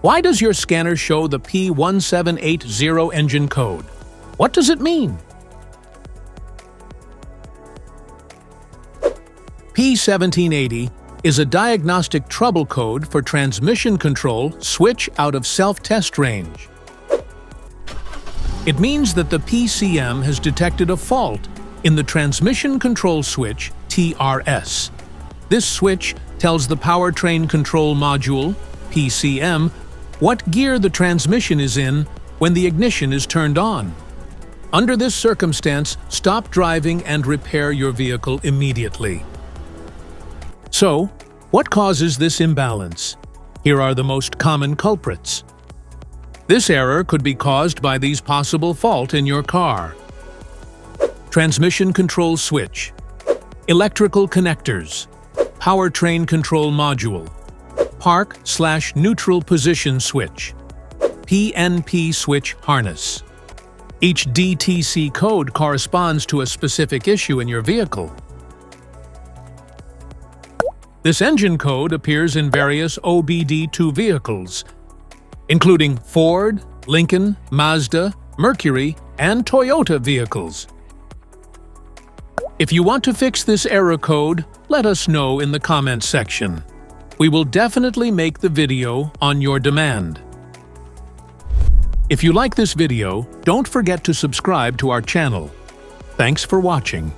Why does your scanner show the P1780 engine code? What does it mean? P1780 is a diagnostic trouble code for transmission control switch out of self-test range. It means that the PCM has detected a fault in the transmission control switch TRS. This switch tells the powertrain control module, PCM, what gear the transmission is in when the ignition is turned on. Under this circumstance, stop driving and repair your vehicle immediately. So, what causes this imbalance? Here are the most common culprits. This error could be caused by these possible faults in your car: transmission control switch, electrical connectors, powertrain control module, park/neutral position switch, PNP switch harness. Each DTC code corresponds to a specific issue in your vehicle. This engine code appears in various OBD-II vehicles, including Ford, Lincoln, Mazda, Mercury, and Toyota vehicles. If you want to fix this error code, let us know in the comments section. We will definitely make the video on your demand. If you like this video, don't forget to subscribe to our channel. Thanks for watching.